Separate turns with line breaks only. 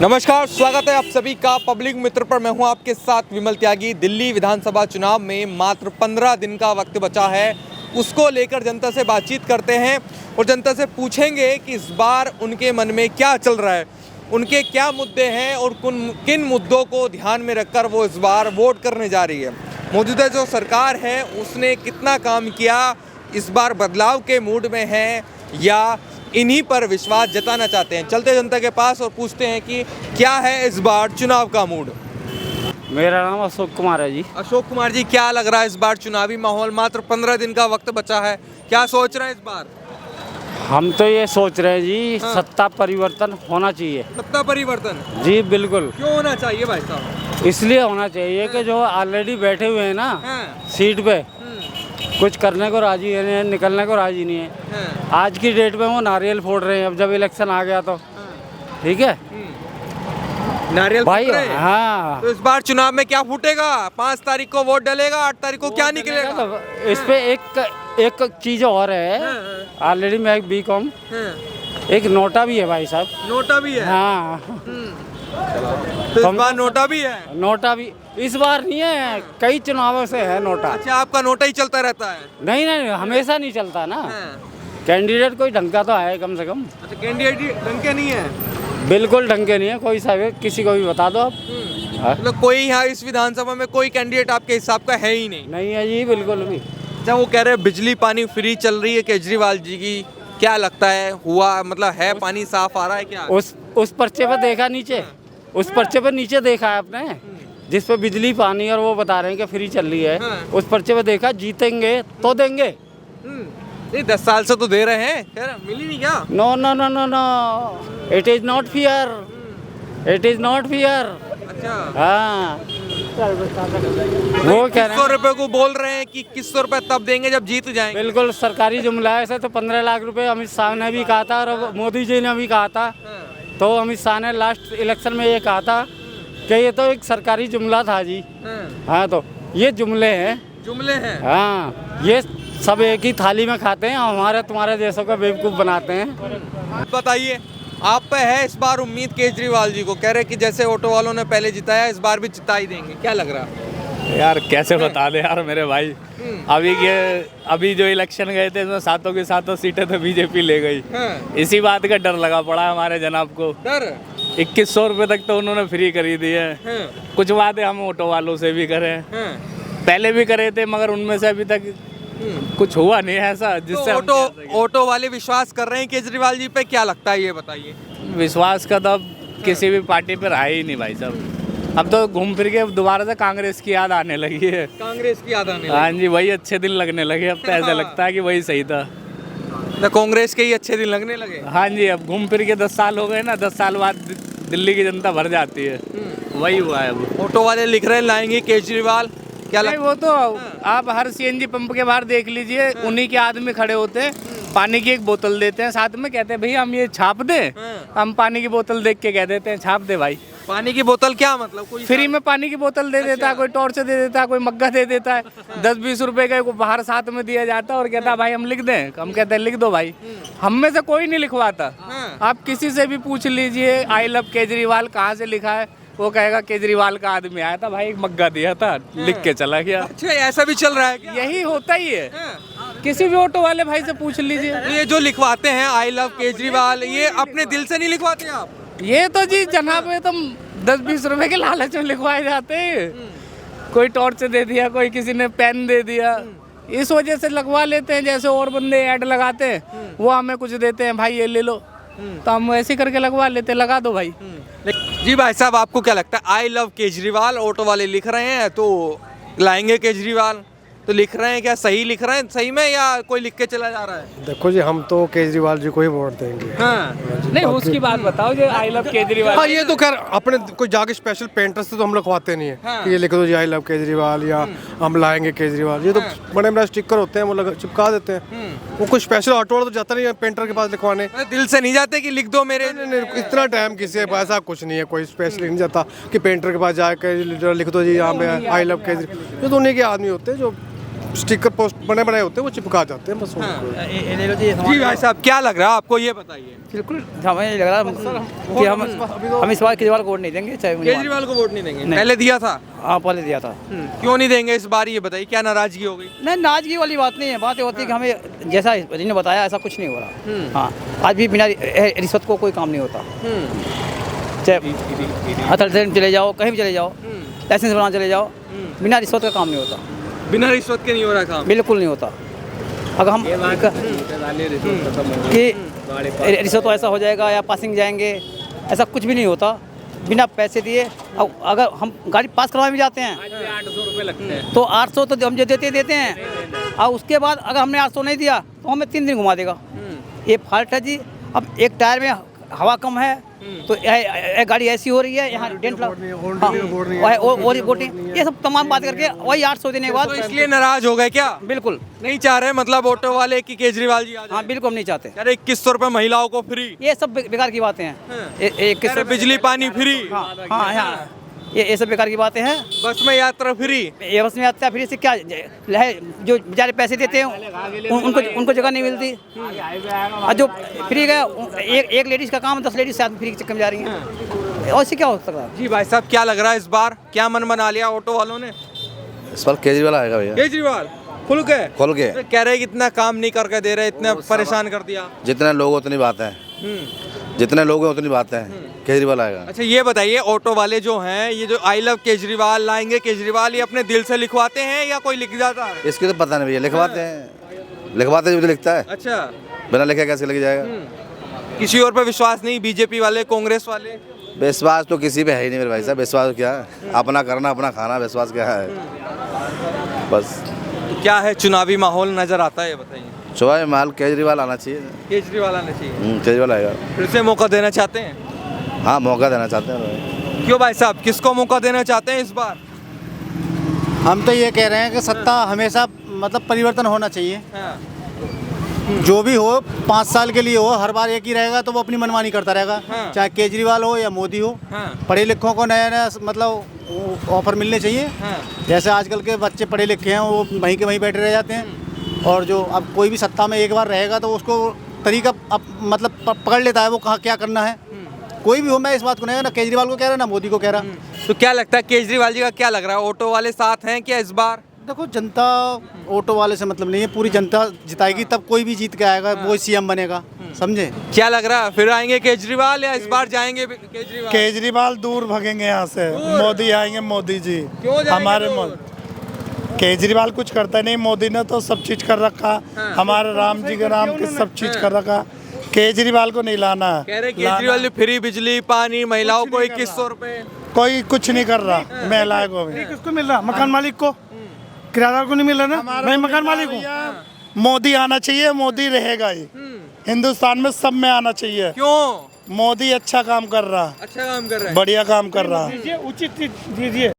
नमस्कार, स्वागत है आप सभी का पब्लिक मित्र पर। मैं हूं आपके साथ विमल त्यागी। दिल्ली विधानसभा चुनाव में मात्र 15 दिन का वक्त बचा है, उसको लेकर जनता से बातचीत करते हैं और जनता से पूछेंगे कि इस बार उनके मन में क्या चल रहा है, उनके क्या मुद्दे हैं और किन मुद्दों को ध्यान में रखकर वो इस बार वोट करने जा रही है। मौजूदा जो सरकार है उसने कितना काम किया, इस बार बदलाव के मूड में है या इन्हीं पर विश्वास जताना चाहते हैं। चलते जनता के पास और पूछते हैं कि क्या है इस बार चुनाव का मूड।
मेरा नाम अशोक कुमार है जी।
अशोक कुमार जी, क्या लग रहा है इस बार चुनावी माहौल? मात्र 15 दिन का वक्त बचा है, क्या सोच रहे हैं इस बार?
हम तो ये सोच रहे हैं जी,
हाँ।
सत्ता परिवर्तन होना चाहिए।
सत्ता परिवर्तन
जी बिल्कुल।
क्यों होना चाहिए भाई साहब?
इसलिए होना चाहिए कि जो ऑलरेडी बैठे हुए हैं ना
हाँ।
सीट पे, कुछ करने को राजी नहीं है, निकलने को राजी नहीं है।
हाँ।
आज की डेट में वो नारियल फोड़ रहे हैं। अब जब इलेक्शन आ गया तो ठीक है
नारियल
भाई।
फूट रहे हैं।
हाँ,
तो इस बार चुनाव में क्या फूटेगा? 5 तारीख को वोट डलेगा, 8 तारीख को क्या निकलेगा?
तो इस पे एक चीज और है।
हाँ।
ऑलरेडी मैं बीकॉम,
हाँ।
एक नोटा भी है भाई साहब।
नोटा भी है।
हाँ,
तो इस बार नोटा भी है।
नोटा भी इस बार नहीं है, कई चुनावों से है नोटा।
अच्छा, आपका नोटा ही चलता रहता है?
नहीं नहीं, हमेशा नहीं चलता ना।
हाँ।
कैंडिडेट कोई ढंग का तो है कम से कम।
अच्छा, कैंडिडेट ढंग के नहीं है?
बिल्कुल ढंग के नहीं है, कोई सा भी, किसी को भी बता दो आप। हाँ?
मतलब कोई यहाँ इस विधानसभा में कोई कैंडिडेट आपके हिसाब का है ही नहीं?
नहीं है जी, बिल्कुल भी।
अच्छा, वो कह रहे हैं बिजली पानी फ्री चल रही है केजरीवाल जी की, क्या लगता है हुआ? मतलब है पानी साफ आ रहा है क्या?
उस पर्चे पर देखा नीचे, उस पर्चे पर नीचे देखा है आपने, जिस पे बिजली पानी और वो बता रहे हैं कि फ्री चल रही है।
हाँ।
उस पर्चे पे देखा, जीतेंगे तो देंगे।
नहीं, 10 साल से तो दे रहे हैं, कह रहे मिली नहीं क्या?
No no no no no, it is not fear, it is not fear.
अच्छा,
हाँ, वो कह रहे
100
हैं।
रुपए को बोल रहे हैं कि 2100 रुपए तब देंगे जब जीत जाएंगे।
बिल्कुल सरकारी जुमला है। ऐसे तो 15 लाख रुपए अमित शाह ने भी कहा था और अब मोदी जी ने भी कहा था।
हाँ।
तो अमित शाह ने लास्ट इलेक्शन में ये कहा था कि ये तो एक सरकारी जुमला था जी।
हाँ।
हाँ, तो ये जुमले हैं।
जुमले हैं।
हाँ, ये सब एक ही थाली में खाते हैं, हमारे तुम्हारे देशों का बेवकूफ़ बनाते हैं।
बताइए, आप पे है इस बार उम्मीद केजरीवाल जी को? कह रहे कि जैसे ऑटो वालों ने पहले जिताया इस बार भी जिता ही देंगे, क्या लग रहा है?
यार कैसे बता दे यार मेरे भाई। अभी जो इलेक्शन गए थे इसमें सातों की सातों सीटें तो बीजेपी ले गई।
हाँ।
इसी बात का डर लगा पड़ा है हमारे जनाब को।
डर?
2100 रुपये तक तो उन्होंने फ्री करी दी है।
हाँ।
कुछ वादे हम ऑटो वालों से भी करे,
हाँ।
पहले भी करे थे, मगर उनमें से अभी तक कुछ हुआ नहीं है ऐसा जिससे
तो
हम कह सकें।
ऑटो वाले विश्वास कर रहे हैं केजरीवाल जी पे, क्या लगता है ये बताइए?
विश्वास का तो अब किसी भी पार्टी पर है ही नहीं भाई साहब। अब तो घूम फिर के दोबारा से कांग्रेस की याद आने लगी है।
कांग्रेस की याद आने
हाँ जी, वही अच्छे दिन लगने लगे। अब तो ऐसा लगता है कि वही सही था।
लगी, कांग्रेस के ही अच्छे दिन लगने लगे।
हाँ जी, अब घूम फिर के 10 साल हो गए ना, 10 साल बाद दिल्ली की जनता भर जाती है। वही हुआ है अब।
ऑटो वाले लिख रहे हैं लाएंगे केजरीवाल, क्या
नहीं, वो तो आप हर सीएनजी पंप के बाहर देख लीजिए, उन्हीं के आदमी खड़े होते हैं, पानी की एक बोतल देते हैं साथ में, कहते हैं भैया हम ये छाप दें। हम पानी की बोतल देख के कह देते हैं छाप दे भाई।
पानी की बोतल क्या मतलब? कोई
फ्री में पानी की बोतल दे देता है, कोई टॉर्च दे देता है, कोई मग्गा दे देता है। 10-20 रुपए का बाहर साथ में दिया जाता है और कहता है भाई हम लिख दें। हम कहते हैं लिख दो भाई। हम में से कोई नहीं लिखवाता। आप किसी से भी पूछ लीजिए आई लव केजरीवाल कहाँ से लिखा है, वो कहेगा केजरीवाल का आदमी आया था भाई, एक मग्गा दिया था, लिख के चला गया।
अच्छा, ऐसा भी चल रहा है क्या?
यही होता ही है। किसी भी ऑटो वाले भाई से पूछ लीजिए।
ये जो लिखवाते हैं आई लव केजरीवाल, ये अपने दिल से नहीं लिखवाते आप?
ये तो जी जनाब है, तुम 10-20 रुपए के लालच में लिखवाए जाते हैं। कोई टॉर्च दे दिया, कोई किसी ने पेन दे दिया, इस वजह से लगवा लेते हैं। जैसे और बंदे ऐड लगाते हैं, वो हमें कुछ देते हैं, भाई ये ले लो, तो हम ऐसे करके लगवा लेते हैं, लगा दो भाई।
जी भाई साहब, आपको क्या लगता है? आई लव केजरीवाल ऑटो वाले लिख रहे हैं तो लाएंगे केजरीवाल, तो लिख रहे हैं, क्या सही लिख रहे हैं सही में या कोई लिख के चला जा रहा है?
देखो जी, हम तो केजरीवाल जी को ही वोट देंगे।
हाँ।
नहीं, उसकी बात बताओ जो आई लव केजरीवाल।
हाँ, ये तो खैर अपने कोई जाके स्पेशल पेंटर से तो हम लिखवाते नहीं है
हाँ।
कि ये लिख दो जी आई लव केजरीवाल या हम लाएंगे केजरीवाल। ये तो बड़े बड़े स्टिकर होते हैं, वो चिपका देते हैं। वो कोई स्पेशल ऑटो वाला तो जाता नहीं है पेंटर के पास लिखवाने।
दिल से नहीं जाते कि लिख दो मेरे?
नहीं, इतना टाइम किसी के पास ऐसा कुछ नहीं है, कोई स्पेशली नहीं जाता कि पेंटर के पास जाके लिख दो जी यहाँ पे आई लव केजरीवाल। ये तो उन्हीं के आदमी होते हैं जो स्टिकर पोस्ट बने बनाए होते हैं वो चिपका जाते हैं बस।
जी भाई साहब, क्या लग रहा है आपको, ये बताइए।
बिल्कुल हमें लग रहा है कि हम इस बार केजरीवाल को वोट नहीं देंगे, चाहे
केजरीवाल को वोट नहीं देंगे? पहले दिया था?
हाँ पहले दिया था।
क्यों नहीं देंगे इस बार, ये बताइए, क्या नाराजगी हो गई?
नहीं नाराजगी वाली बात नहीं है, बात ये होती है कि हमें जैसा इन्होंने बताया ऐसा कुछ नहीं हो रहा। हाँ आज भी बिना रिश्वत को कोई काम नहीं होता, चाहे अथॉरिटी में चले जाओ, कहीं भी चले जाओ, लाइसेंस बनाने चले जाओ, बिना रिश्वत का काम नहीं होता।
बिना रिश्वत के नहीं हो रहा काम?
बिल्कुल नहीं होता। अगर हम कि रिश्वत ऐसा हो जाएगा या पासिंग जाएंगे, ऐसा कुछ भी नहीं होता। बिना पैसे दिए अब अगर हम गाड़ी पास करवाने भी जाते हैं
800 रुपये लगते हैं।
तो 800 तो हम जो देते हैं, और उसके बाद अगर हमने 800 नहीं दिया तो हमें 3 दिन घुमा देगा। ये फॉल्ट है जी। अब एक टायर में हवा कम है तो गाड़ी ऐसी हो रही है, यहाँ डेंट और ये सब तमाम बात करके वही 800 देने के बाद
तो इसलिए नाराज हो गए क्या?
बिल्कुल
नहीं चाह रहे मतलब ऑटो वाले कि केजरीवाल जी आ जाए?
हाँ बिल्कुल हम नहीं चाहते।
अरे 2100 रुपये महिलाओं को फ्री,
ये सब बेकार की बातें हैं।
अरे बिजली पानी फ्री,
हाँ ये सब बेकार की बातें हैं।
बस में यात्रा फ्री।
ये बस में यात्रा फ्री से क्या है, जो बेचारे पैसे देते हैं उनको जगह नहीं मिलती। और जो फ्री गया एक लेडीज का काम 10 लेडीज साथ फ्री के चक्कर में जा रही हैं, और इससे क्या हो सकता है?
जी भाई साहब, क्या लग रहा है इस बार, क्या मन बना लिया ऑटो वालों ने?
इस बार केजरीवाल आएगा भैया।
केजरीवाल खुल के कह रहे कि इतना काम नहीं करके दे रहे, इतना परेशान कर दिया।
जितने लोग उतनी बात है, जितने लोग हैं उतनी बात है, केजरीवाल आएगा।
अच्छा ये बताइए, ऑटो वाले जो हैं, ये जो आई लव केजरीवाल, लाएंगे केजरीवाल, ये अपने दिल से लिखवाते हैं या कोई लिख जाता है?
इसकी तो पता नहीं भैया, लिखवाते हैं, लिखवाते हैं जो लिखता है।
अच्छा,
बिना लिखे कैसे लिख जाएगा?
किसी और पे विश्वास नहीं? बीजेपी वाले, कांग्रेस वाले?
विश्वास तो किसी पे है ही नहीं मेरे भाई साहब। विश्वास क्या है? अपना करना अपना खाना, विश्वास क्या है? बस
क्या है चुनावी माहौल नजर आता है, ये बताइए।
चुनावी माहौल केजरीवाल आना चाहिए।
केजरीवाल आना चाहिए?
केजरीवाल आएगा।
फिर से मौका देना चाहते हैं?
हाँ मौका देना चाहते हैं।
क्यों भाई साहब, किसको मौका देना चाहते हैं इस बार?
हम तो ये कह रहे हैं कि सत्ता हमेशा मतलब परिवर्तन होना चाहिए। जो भी हो 5 साल के लिए हो, हर बार एक ही रहेगा तो वो अपनी मनमानी करता रहेगा। चाहे केजरीवाल हो या मोदी हो, पढ़े लिखों को नया नया मतलब ऑफर मिलने चाहिए। जैसे आजकल के बच्चे पढ़े लिखे हैं वो वहीं के वहीं बैठे रह जाते हैं, और जो अब कोई भी सत्ता में एक बार रहेगा तो उसको तरीका मतलब पकड़ लेता है वो कहाँ क्या करना है। कोई भी हो, मैं इस बात को नहीं ना केजरीवाल को कह रहा ना मोदी को कह रहा।
तो क्या लगता है केजरीवाल जी का, क्या लग रहा है, ऑटो वाले साथ हैं क्या इस बार?
देखो जनता ऑटो वाले से मतलब नहीं है, पूरी जनता जिताएगी तब कोई भी जीत के आएगा, वो सीएम बनेगा, समझे?
क्या लग रहा है, फिर आएंगे केजरीवाल या इस बार जाएंगे केजरीवाल?
केजरीवाल दूर भगेंगे यहाँ से, मोदी आएंगे, मोदी जी।
क्यों जाएंगे
हमारे
दूर?
केजरीवाल कुछ करता नहीं, मोदी ने तो सब चीज कर रखा। हमारे राम जी के नाम के सब चीज कर रखा, केजरीवाल को नहीं लाना है।
कह रहे केजरीवाल जी फ्री बिजली पानी, महिलाओं को 2100 रुपए।
कोई कुछ नहीं कर रहा महिलाओं को भी।
किसको मिल रहा? मकान मालिक को, किराएदार को नहीं मिल रहा ना, मैं मकान मालिक हूँ।
मोदी आना चाहिए, मोदी रहेगा ही हिंदुस्तान में, सब में आना चाहिए।
क्यों?
मोदी अच्छा काम कर रहा,
अच्छा काम कर रहा है,
बढ़िया काम कर रहा।
उचित दीजिए।